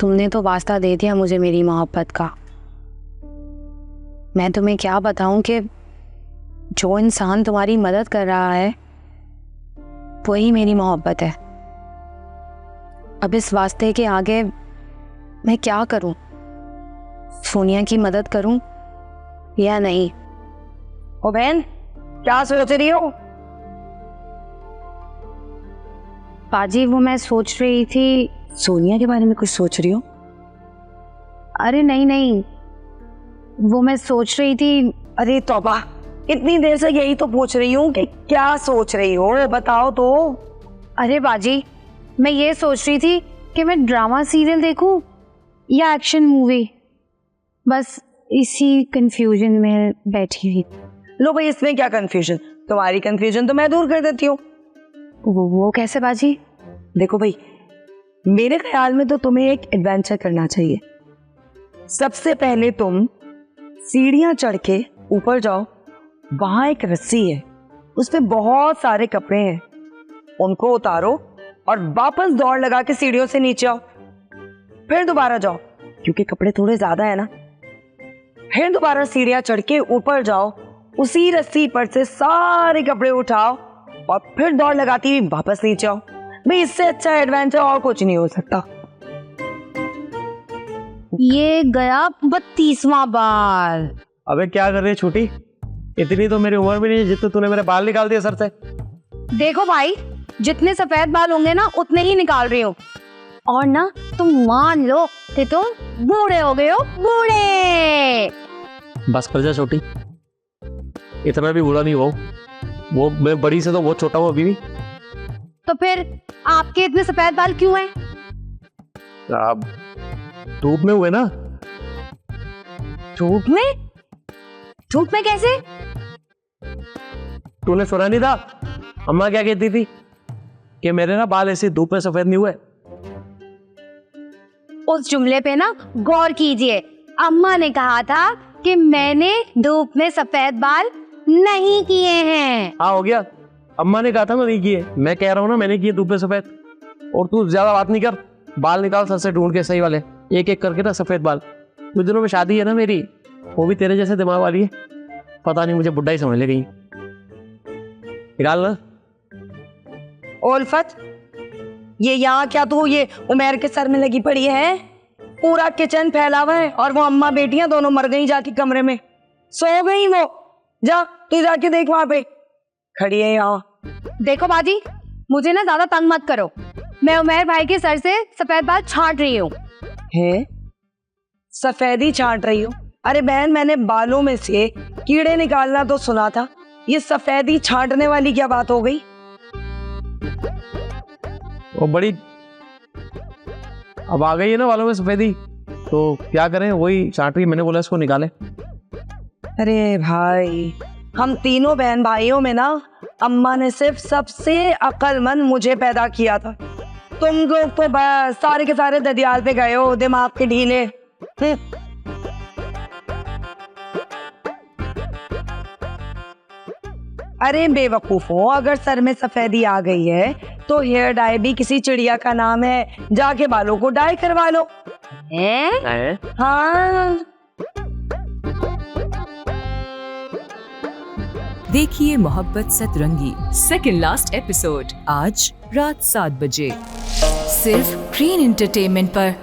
तुमने तो वास्ता दे दिया मुझे मेरी मोहब्बत का। मैं तुम्हें क्या बताऊं कि जो इंसान तुम्हारी मदद कर रहा है वही मेरी मोहब्बत है। अब इस वास्ते के आगे मैं क्या करूं? सोनिया की मदद करूं या नहीं? ओ बहन, क्या सोच रही हो? बाजी, वो मैं सोच रही थी। सोनिया के बारे में कुछ सोच रही हो? अरे नहीं, वो मैं सोच रही थी। अरे तौबा, इतनी देर से यही तो पूछ रही हूँ कि क्या सोच रही हो, बताओ तो। अरे बाजी, मैं ये सोच रही थी कि मैं ड्रामा सीरियल देखूं या एक्शन मूवी। बस इसी कंफ्यूजन में बैठी हुई। लो भाई, इसमें क्या कंफ्यूजन? तुम्हारी कंफ्यूजन तो मैं दूर कर देती हूँ। वो कैसे बाजी? देखो भाई, मेरे ख्याल में तो तुम्हें एक एडवेंचर करना चाहिए। सबसे पहले तुम सीढ़ियां चढ़ के ऊपर जाओ। वहां एक रस्सी है, उसमें बहुत सारे कपड़े हैं, उनको उतारो और वापस दौड़ लगा के सीढ़ियों से नीचे आओ। फिर दोबारा जाओ, क्योंकि कपड़े थोड़े ज्यादा है ना। फिर दोबारा सीढ़ियां चढ़ के ऊपर जाओ, उसी रस्सी पर से सारे कपड़े उठाओ और फिर दौड़ लगाती हुई वापस नीचे आओ। भाई, इससे अच्छा एडवेंचर और कुछ नहीं हो सकता। ये गया 32वां बार। अबे क्या कर रही है छोटी? इतनी तो मेरी उम्र भी नहीं है जितने तूने मेरे बाल निकाल दिए सर से। देखो भाई, जितने सफेद बाल होंगे ना उतने ही निकाल रही हूँ। और ना तुम मान लो कि तुम बूढ़े हो गए हो, बूढ़े। बस कर जा छोटी, इतना भी बूढ़ा नहीं हो। वो मैं बड़ी से तो बहुत छोटा हूँ अभी भी। तो फिर आपके इतने सफेद बाल क्यों हैं? अब धूप में हुए ना। धूप में? धूप में कैसे? तूने सुना नहीं था अम्मा क्या कहती थी कि मेरे ना बाल ऐसे धूप में सफेद नहीं हुए? उस जुमले पे ना गौर कीजिए। अम्मा ने कहा था कि मैंने धूप में सफेद बाल नहीं किए हैं। हाँ, हो गया। अम्मा ने कहा था मैं नहीं किए, मैं कह रहा हूँ ना मैंने किए धूप में सफेद। और तू ज्यादा बात नहीं कर, बाल निकाल सर से ढूंढ के सही वाले, एक एक करके ना सफेद बाल। कुछ दिनों में शादी है ना मेरी, वो भी तेरे जैसे दिमाग वाली है। पता नहीं, मुझे बुड्ढा ही समझ ले गई। निकाल ना। उल्फत, ये यहाँ क्या तू ये उमेर के सर में लगी पड़ी है? पूरा किचन फैला हुआ है और वो अम्मा बेटियां दोनों मर गई जाके कमरे में, सो गई वो। जा तू जाके देख, वहां पे खड़ी है यहाँ। देखो बाजी, मुझे ना ज्यादा तंग मत करो। मैं उमेर भाई के सर से सफेद बाल छांट रही हूँ। है? सफेदी छांट रही हो? अरे बहन, मैंने बालों में से कीड़े निकालना तो सुना था, ये सफेदी छांटने वाली क्या बात हो गई? वो बड़ी अब आ गई है ना बालों में सफेदी, तो क्या करें, वही छांट रही। मैंने बोला इसको निकाले। अरे भाई, हम तीनों बहन भाइयों में ना अम्मा ने सिर्फ सबसे अक्लमंद मुझे पैदा किया था। तुम लोग तो बस सारे के सारे ददियाल पे गए हो, दिमाग के ढीले। अरे बेवकूफो, अगर सर में सफेदी आ गई है तो हेयर डाई भी किसी चिड़िया का नाम है, जाके बालों को डाई करवा लो। हैं? हाँ। देखिए मोहब्बत सतरंगी सेकंड लास्ट एपिसोड आज रात 7 बजे सिर्फ ग्रीन एंटरटेनमेंट पर।